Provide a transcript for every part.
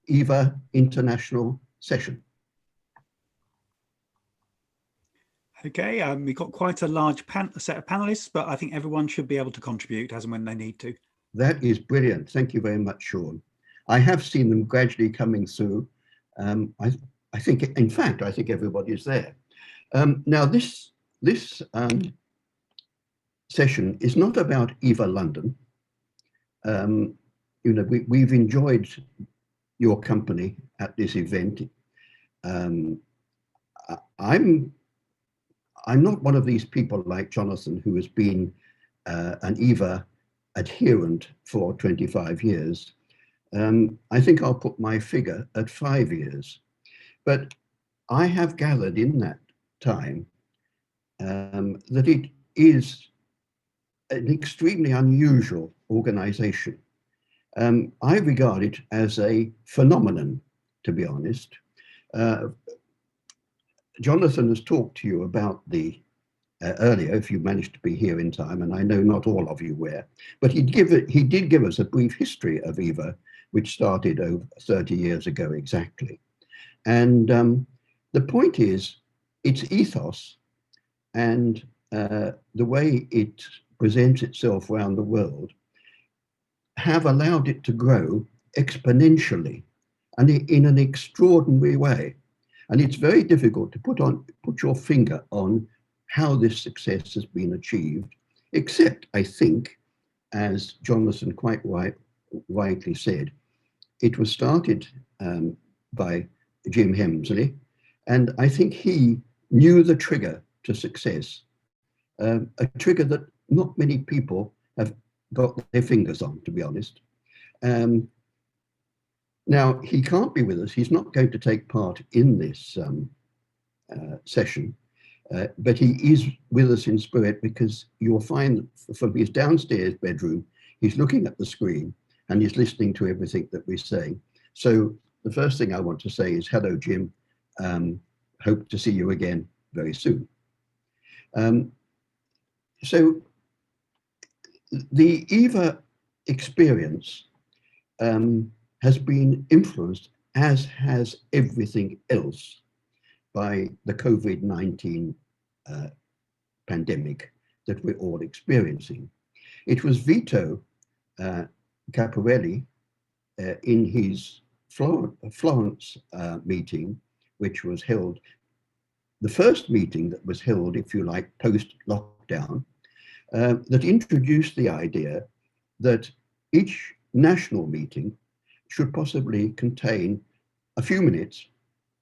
EVA International session. Okay, we've got quite a large set of panelists, but I think everyone should be able to contribute as and when they need to. That is brilliant. Thank you very much, Sean. I have seen them gradually coming through. I think, in fact, I think everybody's there. Now, this session is not about EVA London. You know, we've enjoyed your company at this event. I'm not one of these people like Jonathan who has been an EVA adherent for 25 years. I think I'll put my figure at 5 years. But I have gathered in that time that it is an extremely unusual organization. I regard it as a phenomenon, to be honest. Jonathan has talked to you about the earlier, if you managed to be here in time, and I know not all of you were, but he did give us a brief history of EVA, which started over 30 years ago exactly. And the point is, its ethos and the way it presents itself around the world have allowed it to grow exponentially and in an extraordinary way. And it's very difficult to put your finger on how this success has been achieved, except I think, as Jonathan quite rightly said, it was started by Jim Hemsley, and I think he knew the trigger to success, a trigger that not many people have got their fingers on, to be honest. Now, he can't be with us. He's not going to take part in this session, but he is with us in spirit, because you'll find from his downstairs bedroom, he's looking at the screen and he's listening to everything that we're saying. So the first thing I want to say is, hello, Jim. Hope to see you again very soon. So the EVA experience has been influenced, as has everything else, by the COVID-19 pandemic that we're all experiencing. It was Vito Caparelli in his Florence meeting, which was held, the first meeting that was held, if you like, post-lockdown, that introduced the idea that each national meeting should possibly contain a few minutes,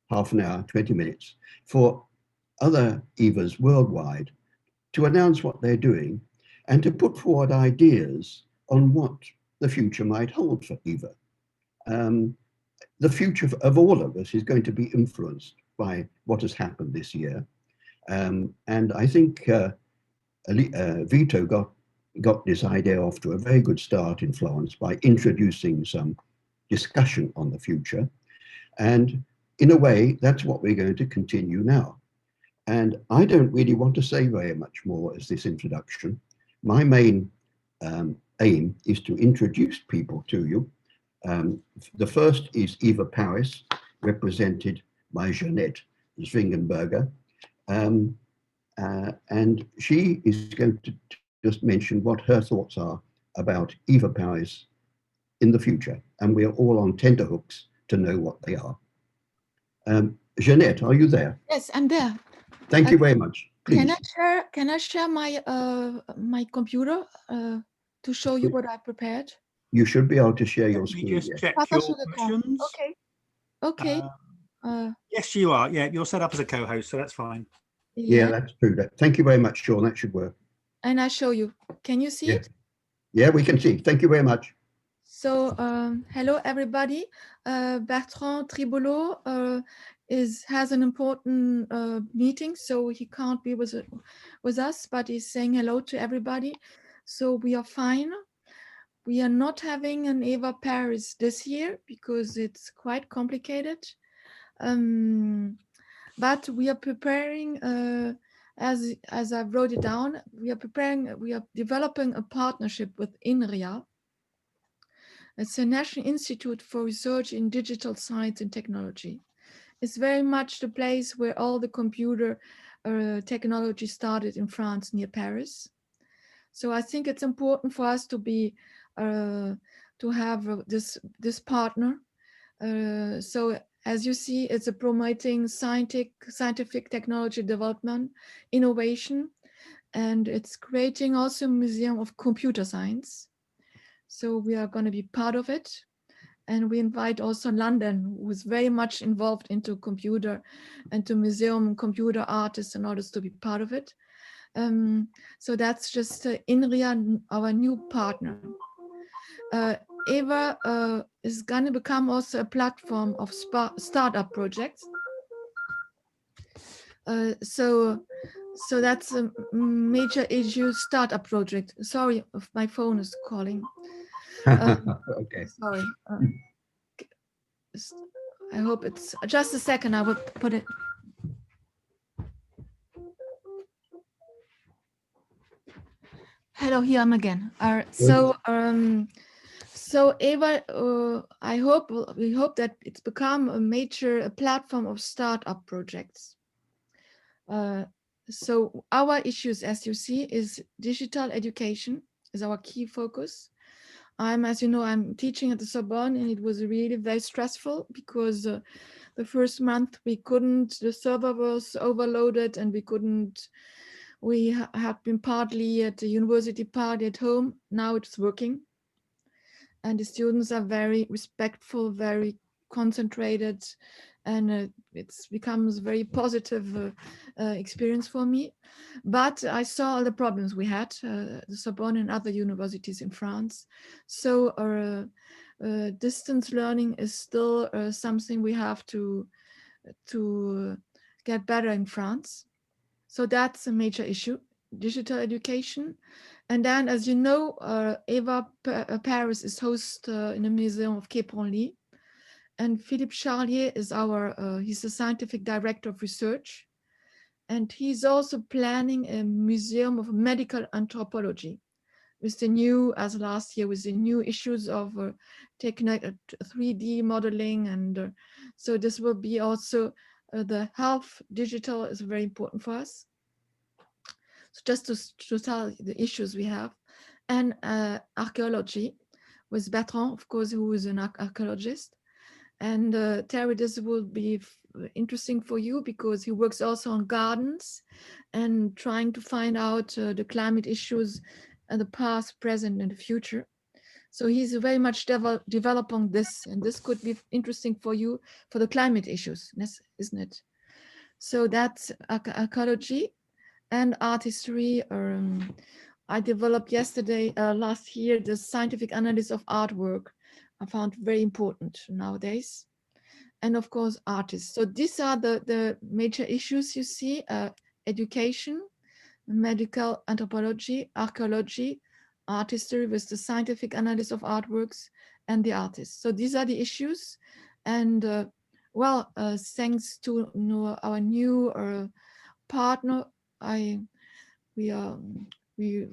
half an hour, 20 minutes, for other EVAs worldwide to announce what they're doing and to put forward ideas on what the future might hold for EVA. The future of all of us is going to be influenced by what has happened this year. And I think Vito got this idea off to a very good start in Florence by introducing some discussion on the future. And in a way, that's what we're going to continue now. And I don't really want to say very much more as this introduction. My main aim is to introduce people to you. The first is EVA Paris, represented by Jeanette Zwingenberger. And she is going to just mention what her thoughts are about EVA Paris in the future. And we're all on tenterhooks to know what they are. Jeanette, are you there? Yes, I'm there. Thank you very much. Please. Can I share my my computer to show you what I prepared? You should be able to share your screen. Just yes. check your permissions. Okay. Okay. Yes, you are. Yeah, you're set up as a co-host, so that's fine. Yeah, that's true. Thank you very much, Sean. That should work. And I show you. Can you see it? Yeah, we can see. Thank you very much. So, hello everybody. Bertrand Tribolo has an important meeting, so he can't be with us, but he's saying hello to everybody. So we are fine. We are not having an EVA Paris this year because it's quite complicated. But we are preparing, as I wrote it down, we are developing a partnership with INRIA. It's a National Institute for Research in Digital Science and Technology. It's very much the place where all the computer technology started in France near Paris. So I think it's important for us to be to have this partner. So as you see, it's a promoting scientific technology development, innovation, and it's creating also a museum of computer science. So we are going to be part of it. And we invite also London, who is very much involved into computer and to museum computer artists in order to be part of it. So that's just INRIA, our new partner. EVA is going to become also a platform of startup projects. So that's a major issue, startup project. Sorry, my phone is calling. Okay. Sorry. I hope it's just a second. I will put it. Hello, here I'm again. So EVA, we hope that it's become a major platform of startup projects. So our issues, as you see, is digital education is our key focus. As you know, I'm teaching at the Sorbonne, and it was really very stressful because the first month we couldn't, the server was overloaded, and we had been partly at the university, partly at home. Now it's working. And the students are very respectful, very concentrated, and it becomes a very positive experience for me. But I saw all the problems we had, the Sorbonne and other universities in France. So distance learning is still something we have to get better in France. So that's a major issue, digital education. And then, as you know, EVA Paris is host in the Museum of Quai Branly. And Philippe Charlier is he's the scientific director of research. And he's also planning a museum of medical anthropology with the new, as last year, with the new issues of 3D modeling. And so this will be also the health digital is very important for us. So just to tell the issues we have, and archaeology with Bertrand, of course, who is an archaeologist. And Terry, this will be interesting for you because he works also on gardens and trying to find out the climate issues and the past, present, and the future. So he's very much developing this, and this could be interesting for you for the climate issues, isn't it? So that's archaeology. And art history. I developed last year, the scientific analysis of artwork. I found very important nowadays. And of course, artists. So these are the major issues you see: education, medical anthropology, archaeology, art history with the scientific analysis of artworks, and the artists. So these are the issues. And thanks to our new partner, we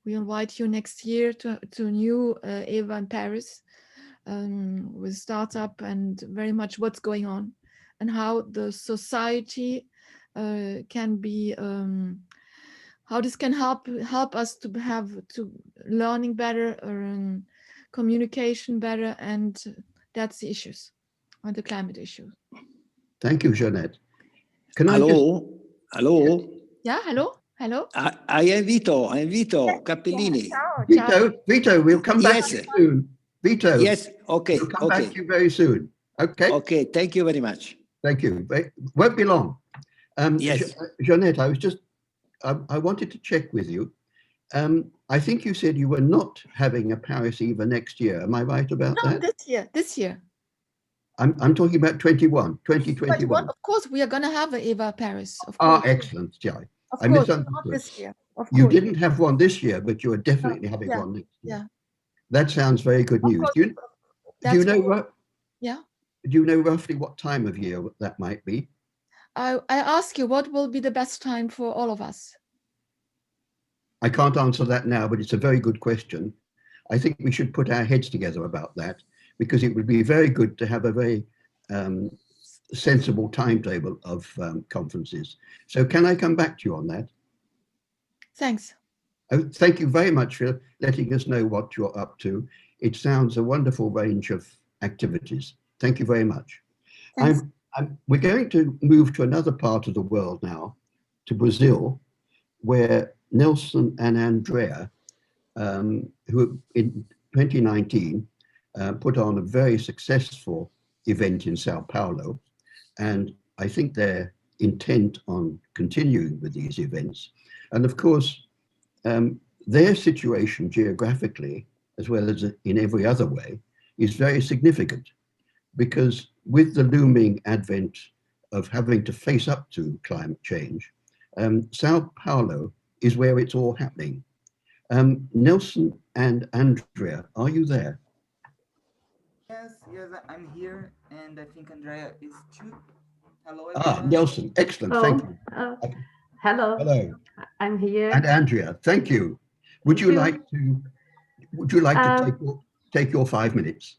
invite you next year to new EVA in Paris with startup and very much what's going on and how the society can be, how this can help us to learning better or communication better, and that's the issues on the climate issue. Thank you, Jeanette. Hello? Yeah, hello. I invito Cappellini. Vito, we'll come back to you soon. Vito. Yes, okay. We'll come back to you very soon. Okay. Okay, thank you very much. Thank you. Won't be long. Yes. Jeanette, I wanted to check with you. I think you said you were not having a Paris EVA next year. Am I right about that? This year. I'm talking about 2021. Of course, we are going to have an EVA Paris. Of course. Excellent. Yeah. Of I course, misunderstood. not this year. Of You course. didn't have one this year, but you are definitely having one next year. Yeah. That sounds very good news. Do you know roughly what time of year that might be? I ask you, what will be the best time for all of us? I can't answer that now, but it's a very good question. I think we should put our heads together about that, because it would be very good to have a very sensible timetable of conferences. So can I come back to you on that? Thanks. Oh, thank you very much for letting us know what you're up to. It sounds a wonderful range of activities. Thank you very much. Thanks. We're going to move to another part of the world now, to Brazil, where Nelson and Andrea, who in 2019 put on a very successful event in Sao Paulo, and I think they're intent on continuing with these events. And of course, their situation geographically, as well as in every other way, is very significant, because with the looming advent of having to face up to climate change, Sao Paulo is where it's all happening. Nelson and Andrea, are you there? Yes, I'm here, and I think Andrea is too. Hello, Ah, everyone. Nelson, excellent, thank you. Hello. Hello. I'm here. And Andrea, thank you. Would you like to take your 5 minutes?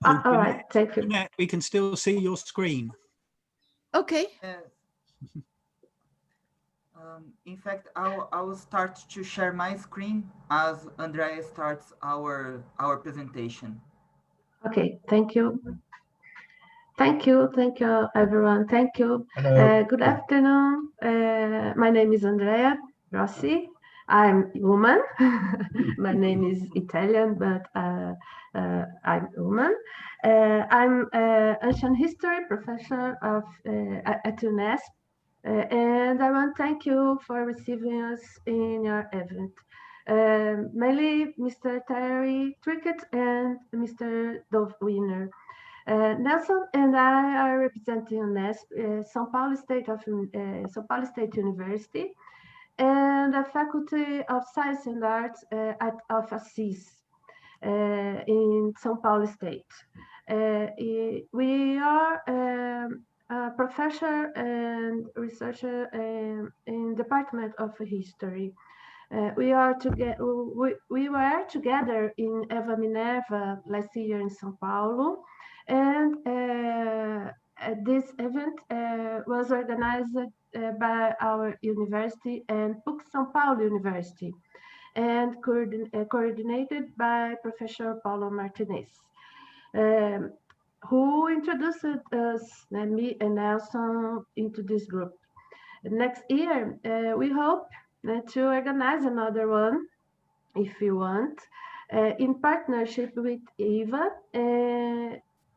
All right, thank you. Jeanette, we can still see your screen. Okay. In fact, I will start to share my screen as Andrea starts our presentation. Okay, thank you. Thank you, everyone. Thank you. Hello. Good afternoon. My name is Andrea Rossi. I'm woman. My name is Italian, but I'm woman. I'm ancient history professor at UNESCO, and I want to thank you for receiving us in your event. Mainly Mr. Terry Trickett and Mr. Dov Wiener. Nelson and I are representing UNESCO, São Paulo State University, and the Faculty of Science and Arts of Assis in São Paulo State. We are a professor and researcher in Department of History. We were together in EVA Minerva last year in São Paulo, and this event was organized by our university and PUC São Paulo University, and coordinated by Professor Paulo Martinez, who introduced us, me and Nelson, into this group. Next year, we hope to organize another one, if you want, in partnership with EVA,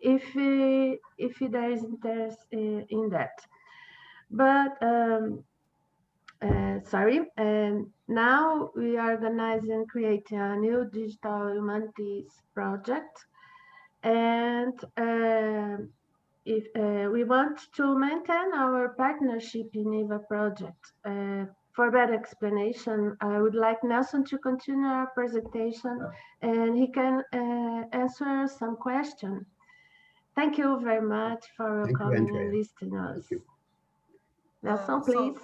if there is interest in that. But sorry, and now we are organizing, creating a new digital humanities project, and if we want to maintain our partnership in EVA project. For better explanation, I would like Nelson to continue our presentation, and he can answer some questions. Thank you very much for coming and listening to us. Nelson, please.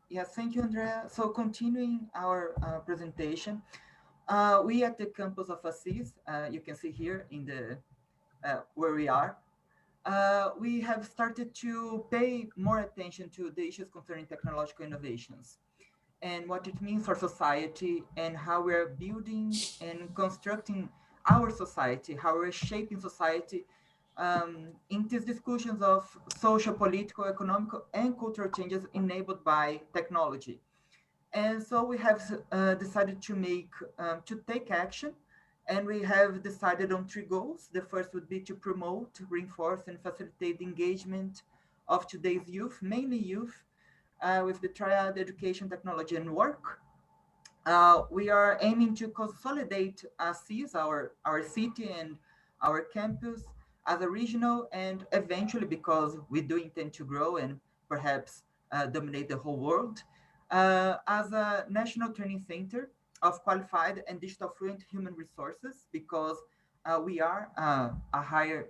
Yes, thank you, Andrea. So continuing our presentation, we at the campus of Assis, you can see here in the where we are, we have started to pay more attention to the issues concerning technological innovations and what it means for society, and how we're building and constructing our society, how we're shaping society in these discussions of social, political, economic, and cultural changes enabled by technology. And so we have decided to take action, and we have decided on 3 goals. The first would be to promote, reinforce, and facilitate the engagement of today's youth, mainly youth, with the triad education, technology, and work. We are aiming to consolidate Assis, our city and our campus, as a regional, and eventually, because we do intend to grow and perhaps dominate the whole world, as a national training center of qualified and digital fluent human resources, because we are a higher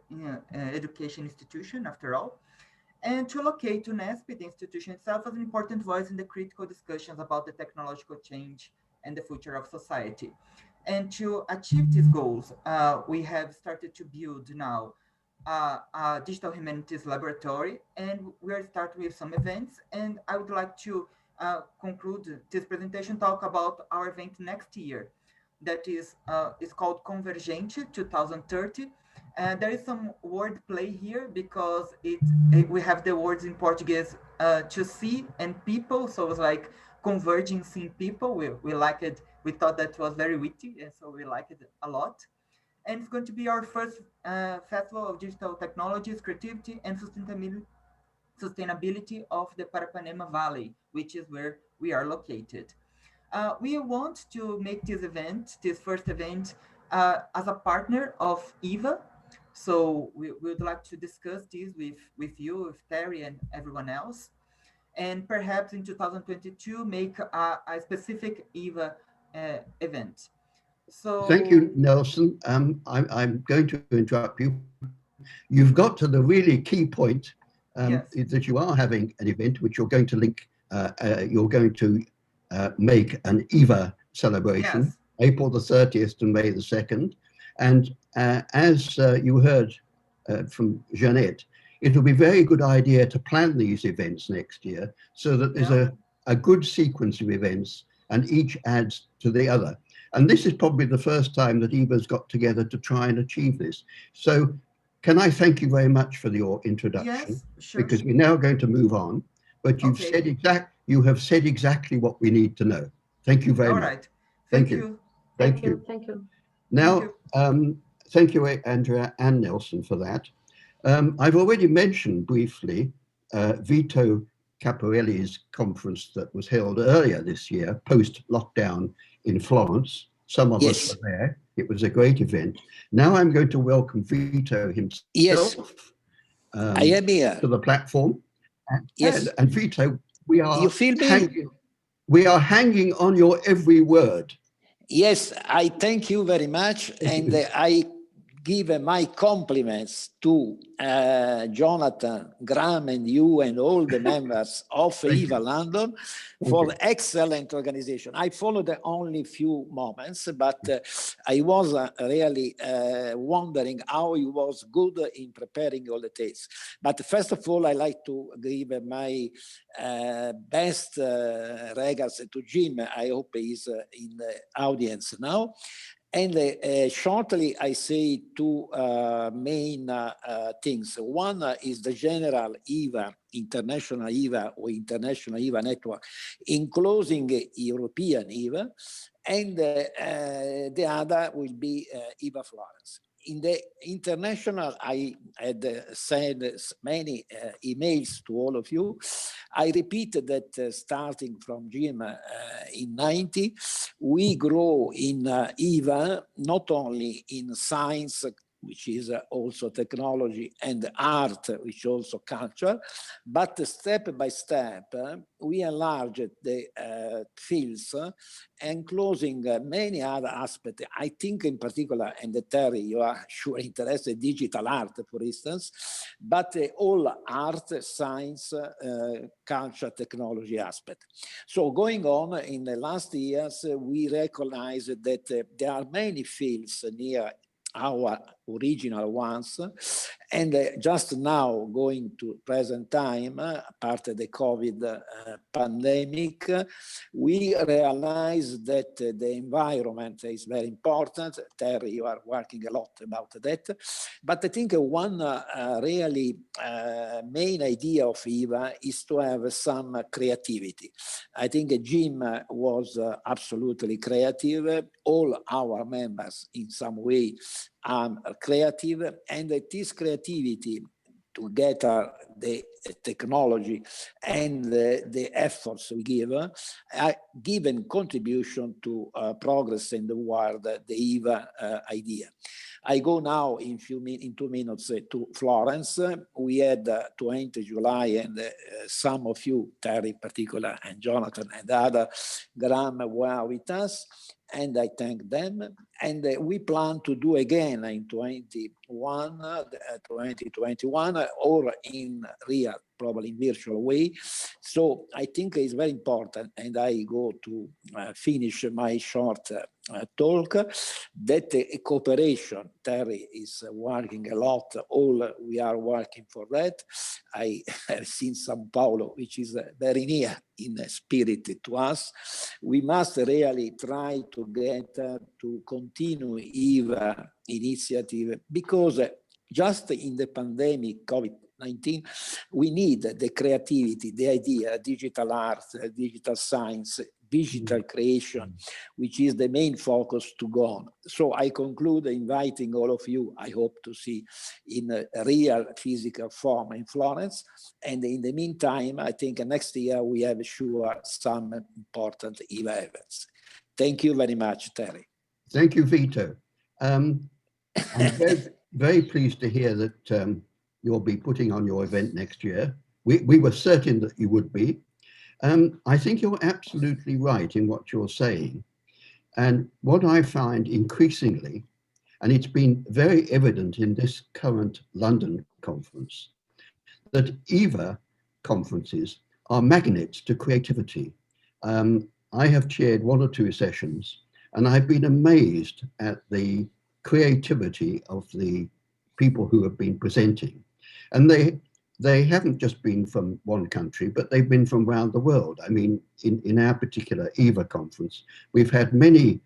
education institution after all, and to locate UNESCO, the institution itself, as an important voice in the critical discussions about the technological change and the future of society. And to achieve these goals, we have started to build now a digital humanities laboratory, and we'll start with some events. And I would like to conclude this presentation, talk about our event next year. That is called Convergente 2030. There is some word play here because we have the words in Portuguese to see and people, so it's like converging seeing people. We like it. We thought that was very witty, and so we like it a lot. And it's going to be our first festival of digital technologies, creativity, and sustainability of the Parapanema Valley, which is where we are located. We want to make this event, this first event, as a partner of EVA. So we would like to discuss this with you, with Terry and everyone else. And perhaps in 2022, make a specific EVA event. So thank you, Nelson. I'm going to interrupt you. You've got to the really key point, yes. is that you are having an event which you're going to link, you're going to make an EVA celebration, Yes. April the 30th to May the 2nd. And as you heard from Jeanette, it will be a very good idea to plan these events next year so that there's a good sequence of events and each adds to the other. And this is probably the first time that EVA's got together to try and achieve this. So can I thank you very much for your introduction? Yes, sure. Because we're now going to move on, but you've said you have said exactly what we need to know. Thank you very much. All right. Thank you. Thank you. Thank you. Now, thank you, Andrea and Nelson, for that. I've already mentioned briefly Vito Caporelli's conference that was held earlier this year, post-lockdown in Florence. Some of us were there. It was a great event. Now I'm going to welcome Vito himself. Yes, I am here. To the platform. Yes. And Vito, we are You feel me? We are hanging on your every word. Yes, I thank you very much. And I give my compliments to Jonathan, Graham, and you, and all the members of EVA London for excellent organization. I followed only few moments, but I was really wondering how it was good in preparing all the dates. But first of all, I like to give my best regards to Jim. I hope he's in the audience now. And shortly, I say two main things. One is the general EVA, international EVA or international EVA network, including European EVA, and the other will be EVA Florence. In the international, I had sent many emails to all of you. I repeat that starting from Jim in 90, we grow in EVA, not only in science, which is also technology, and art, which is also culture, but step by step, we enlarged the fields and closing many other aspects. I think in particular, and Terry, you are sure interested in digital art, for instance, but all art, science, culture, technology aspect. So going on in the last years, we recognize that there are many fields near our original ones, and just now going to present time, apart of the COVID pandemic, we realize that the environment is very important. Terry, you are working a lot about that, but I think one really main idea of EVA is to have some creativity. I think Jim was absolutely creative. All our members in some way are creative, and it is creativity together the technology and the efforts we give given contribution to progress in the world, the EVA idea. I go now in 2 minutes to Florence. we had 20 July, and some of you, Terry in particular, and Jonathan and other, Graham were with us, and I thank them. And we plan to do again in 2021, or in real, probably in virtual way. So I think it's very important, and I go to finish my short talk, that a cooperation, Terry is working a lot, all we are working for that. I have seen São Paulo, which is very near in spirit to us. We must really try to get to continue EVA initiative, because just in the pandemic, COVID-19, we need the creativity, the idea, digital art, digital science, digital creation, which is the main focus to go on. So I conclude inviting all of you, I hope to see in a real physical form in Florence. And in the meantime, I think next year we have sure some important EVA events. Thank you very much, Terry. Thank you, Vito. I'm very pleased to hear that you'll be putting on your event next year. We were certain that you would be. I think you're absolutely right in what you're saying. And what I find increasingly, and it's been very evident in this current London conference, that EVA conferences are magnets to creativity. I have chaired 1 or 2 sessions, and I've been amazed at the creativity of the people who have been presenting. And they haven't just been from one country, but they've been from around the world. I mean, in our particular EVA conference, we've had many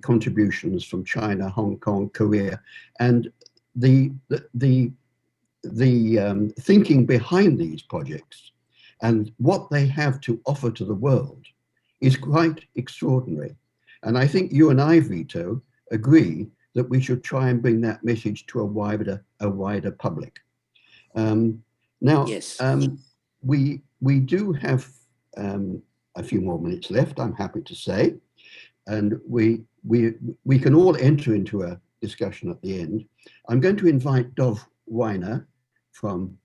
contributions from China, Hong Kong, Korea, and the thinking behind these projects and what they have to offer to the world is quite extraordinary. And I think you and I, Vito, agree that we should try and bring that message to a wider public. Now, yes. We do have a few more minutes left, I'm happy to say, and we can all enter into a discussion at the end. I'm going to invite Dov Weiner from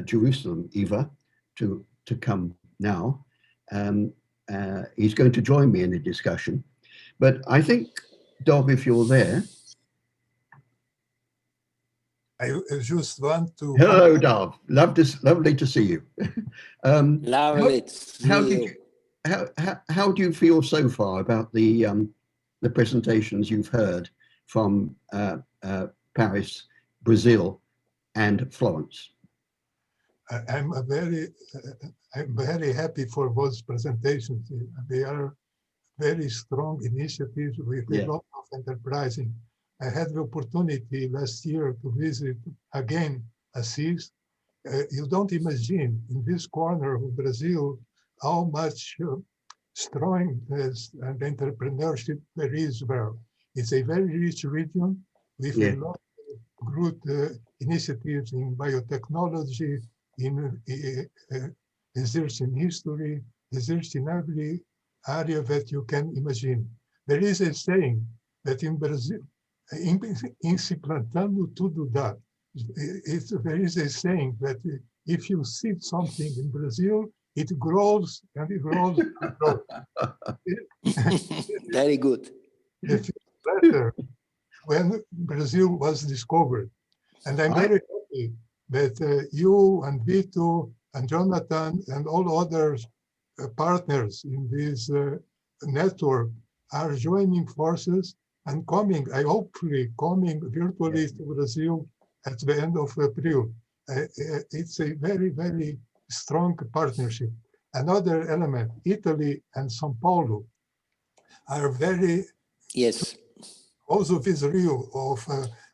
Jerusalem EVA to come now. He's going to join me in the discussion, but I think, Dov, if you're there. I just want to. Hello, Dov. Lovely to see you. Lovely to see you. How do you feel so far about the presentations you've heard from Paris, Brazil, and Florence? I'm very happy for those presentations. They are very strong initiatives with a lot of enterprising. I had the opportunity last year to visit again Assis. You don't imagine in this corner of Brazil how much strongness and entrepreneurship there is there. It's a very rich region with a lot of good initiatives in biotechnology, in research in history, research in every area that you can imagine. There is a saying that in Brazil, em se plantando tudo dá. There is a saying that if you seed something in Brazil, it grows and it grows and grows. Very good. It feels better when Brazil was discovered. And I'm very happy that you and Vito and Jonathan and all other partners in this network are joining forces and coming, hopefully coming virtually to Brazil at the end of April. It's a very, very strong partnership. Another element, Italy and São Paulo are very, also this rio of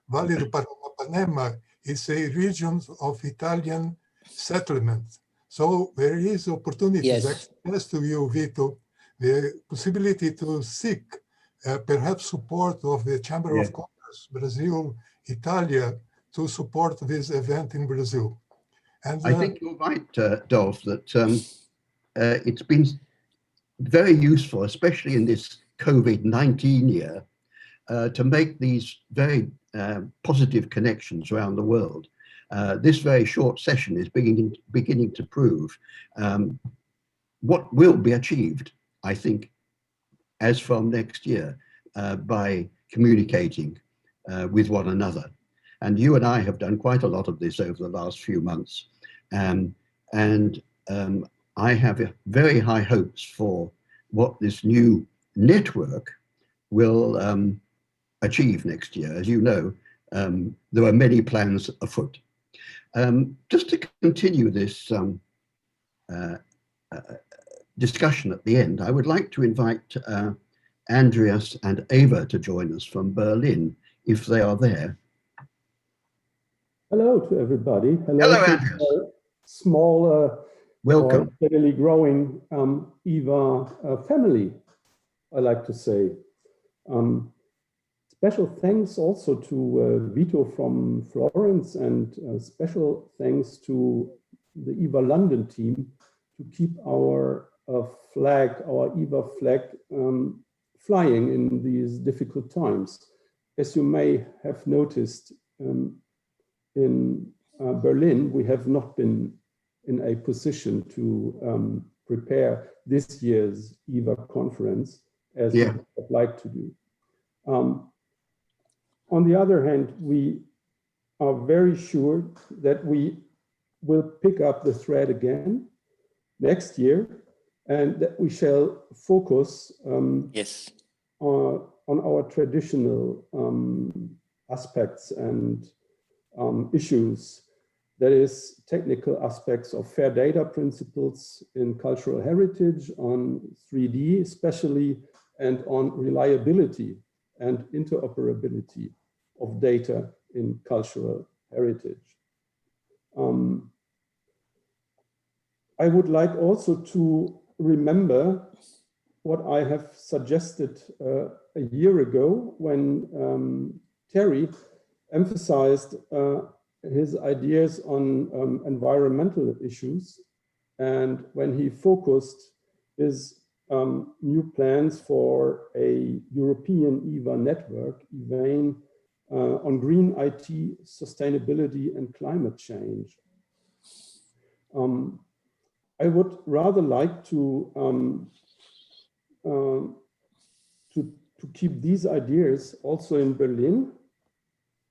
Vale do Paranapanema is a region of Italian settlement. So there is opportunities. I suggest to you, Vito, the possibility to seek perhaps support of the Chamber of Commerce, Brazil, Italia, to support this event in Brazil. And I think you're right, Dolph, that it's been very useful, especially in this COVID-19 year, to make these very positive connections around the world. This very short session is beginning to prove what will be achieved, I think, as from next year, by communicating with one another. And you and I have done quite a lot of this over the last few months. I have very high hopes for what this new network will achieve next year. As you know, there are many plans afoot. Just to continue this discussion at the end, I would like to invite Andreas and Eva to join us from Berlin, if they are there. Hello to everybody. Hello, Andreas. Small, welcome. Steadily growing EVA family, I like to say. Special thanks also to Vito from Florence, and special thanks to the EVA London team to keep our flag, our EVA flag, flying in these difficult times. As you may have noticed, in Berlin, we have not been in a position to prepare this year's EVA conference as we would like to do. On the other hand, we are very sure that we will pick up the thread again next year, and that we shall focus on our traditional aspects and issues. That is, technical aspects of fair data principles in cultural heritage, on 3D especially, and on reliability and interoperability of data in cultural heritage. I would like also to remember what I have suggested a year ago when Terry emphasized his ideas on environmental issues, and when he focused his new plans for a European EVA network, EVA, on green IT, sustainability, and climate change. I would rather like to keep these ideas also in Berlin.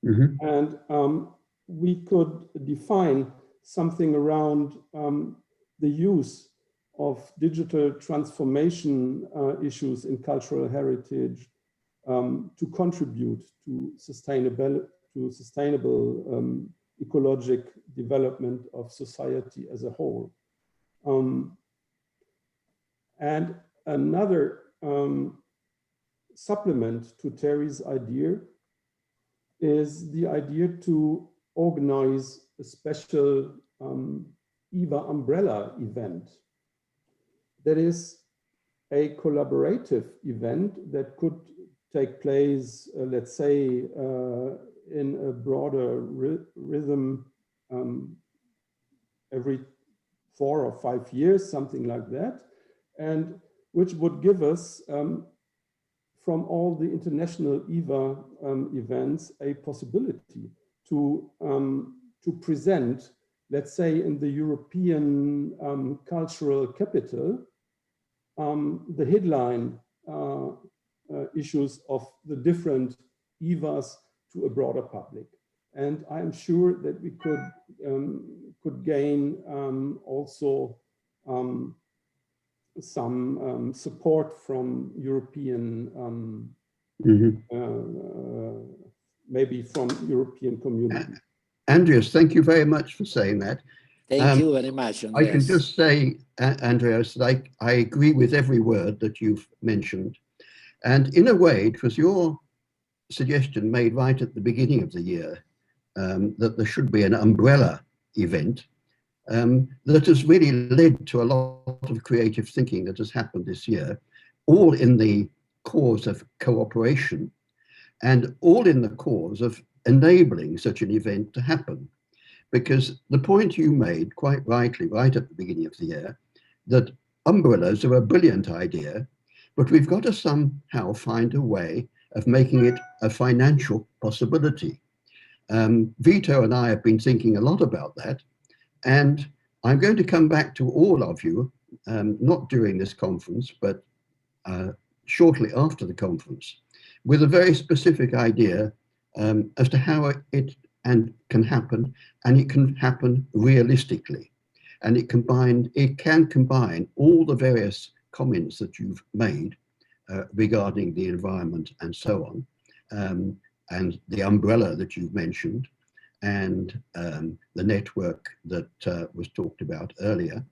Mm-hmm. And we could define something around the use of digital transformation issues in cultural heritage to contribute to sustainable ecologic development of society as a whole. And another supplement to Terry's idea is the idea to organize a special EVA umbrella event. That is a collaborative event that could take place, let's say, in a broader rhythm every 4 or 5 years, something like that, and which would give us, from all the international EVA events, a possibility to present, let's say, in the European cultural capital, the headline issues of the different EVAs to a broader public. And I'm sure that we could gain also some support from European, maybe from European community. Andreas, thank you very much for saying that. Thank you very much, Andreas. I can just say, Andreas, that I agree with every word that you've mentioned. And in a way, it was your suggestion made right at the beginning of the year that there should be an umbrella event that has really led to a lot of creative thinking that has happened this year, all in the cause of cooperation and all in the cause of enabling such an event to happen. Because the point you made quite rightly, right at the beginning of the year, that umbrellas are a brilliant idea, but we've got to somehow find a way of making it a financial possibility. Vito and I have been thinking a lot about that, and I'm going to come back to all of you, not during this conference, but shortly after the conference, with a very specific idea as to how it can happen, and it can happen realistically. And it can combine all the various comments that you've made regarding the environment and so on, and the umbrella that you've mentioned, and the network that was talked about earlier.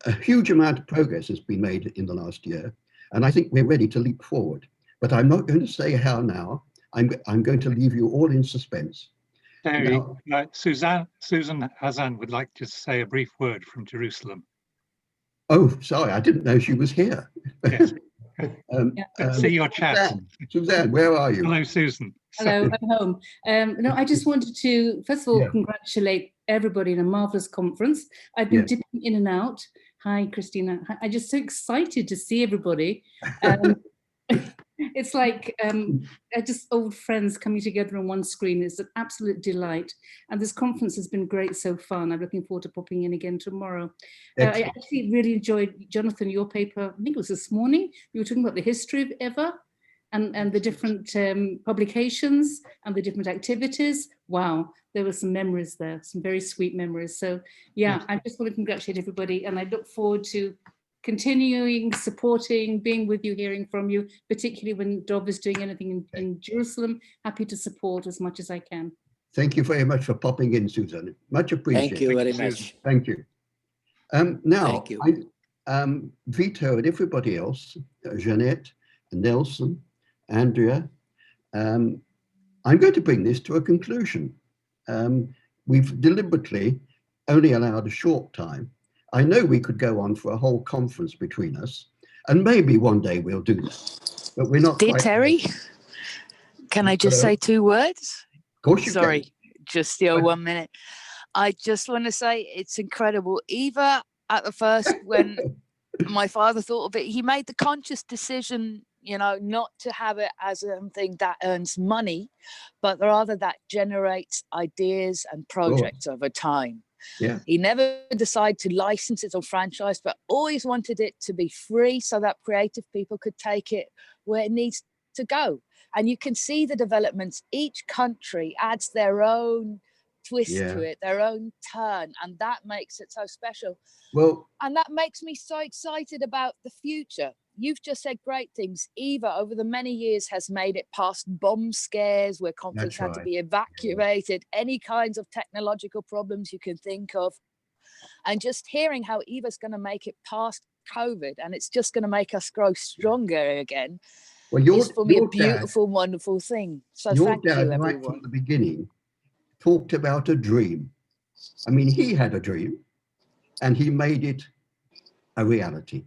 A huge amount of progress has been made in the last year, and I think we're ready to leap forward. But I'm not going to say how now. I'm going to leave you all in suspense. Terry, Susan Hazan would like to say a brief word from Jerusalem. Oh, sorry, I didn't know she was here. Yes. See your chat. Suzanne, where are you? Hello, Susan. Hello, I'm home. No, I just wanted to, first of all, congratulate everybody in a marvelous conference. I've been dipping in and out. Hi, Christina. I'm just so excited to see everybody. It's like just old friends coming together on one screen. It's an absolute delight. And this conference has been great so far, and I'm looking forward to popping in again tomorrow. I actually really enjoyed, Jonathan, your paper. I think it was this morning. You were talking about the history of EVA and the different publications and the different activities. Wow, there were some memories there, some very sweet memories. So yeah, I just want to congratulate everybody, and I look forward to continuing, supporting, being with you, hearing from you, particularly when Dov is doing anything in Jerusalem. Happy to support as much as I can. Thank you very much for popping in, Susan. Much appreciated. Thank you very much. Thank you. Now, Thank you. Vito and everybody else, Jeanette, Nelson, Andrea, I'm going to bring this to a conclusion. We've deliberately only allowed a short time. I know we could go on for a whole conference between us, and maybe one day we'll do that, but we're not. Dear Terry, can I just say 2 words? Of course you Sorry, can. just still 1 minute. I just want to say it's incredible. EVA at the first, when my father thought of it, he made the conscious decision, you know, not to have it as something that earns money, but rather that generates ideas and projects over time. Yeah. He never decided to license it or franchise, but always wanted it to be free so that creative people could take it where it needs to go. And you can see the developments. Each country adds their own twist to it, their own turn, and that makes it so special. Well, and that makes me so excited about the future. You've just said great things. EVA, over the many years, has made it past bomb scares where conferences had to be evacuated, any kinds of technological problems you can think of. And just hearing how EVA's going to make it past COVID, and it's just going to make us grow stronger again, is for me a beautiful, wonderful thing. So thank you, everyone. Right from the beginning, talked about a dream. I mean, he had a dream, and he made it a reality.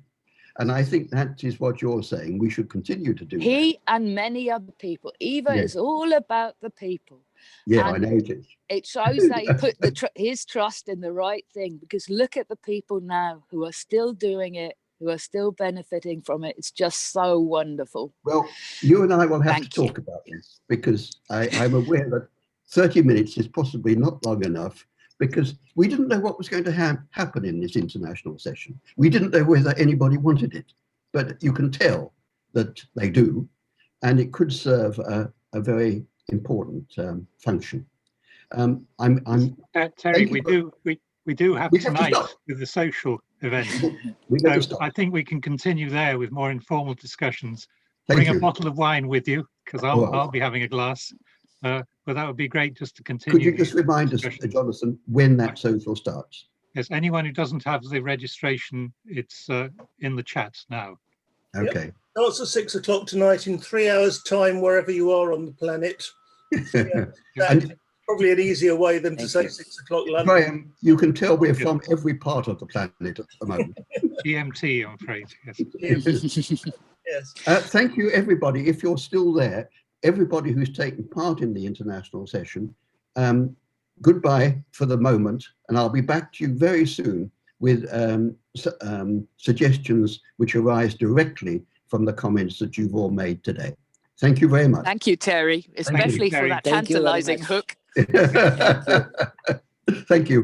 And I think that is what you're saying. We should continue to do He and many other people. EVA is all about the people. Yeah, and I know it is. It shows that he put his trust in the right thing, because look at the people now who are still doing it, who are still benefiting from it. It's just so wonderful. Well, you and I will have to talk about this, because I'm aware that 30 minutes is possibly not long enough, because we didn't know what was going to happen in this international session. We didn't know whether anybody wanted it, but you can tell that they do, and it could serve a very important function. Terry, we do have tonight with the social event. So I think we can continue there with more informal discussions. Bring a bottle of wine with you, because I'll be having a glass. But that would be great just to continue. Could you just remind us, Jonathan, when that social starts? Yes, anyone who doesn't have the registration, it's in the chat now. Okay. Yep. Starts at 6 o'clock tonight, in 3 hours' time, wherever you are on the planet. That's probably an easier way than to say 6 o'clock London. Graham, you can tell we're from every part of the planet at the moment. GMT, I'm afraid. Yes. Yes. Thank you, everybody. If you're still there, everybody who's taken part in the international session, goodbye for the moment, and I'll be back to you very soon with suggestions which arise directly from the comments that you've all made today. Thank you very much. Thank you, Terry, especially for that Thank you very tantalizing much. hook. Thank you.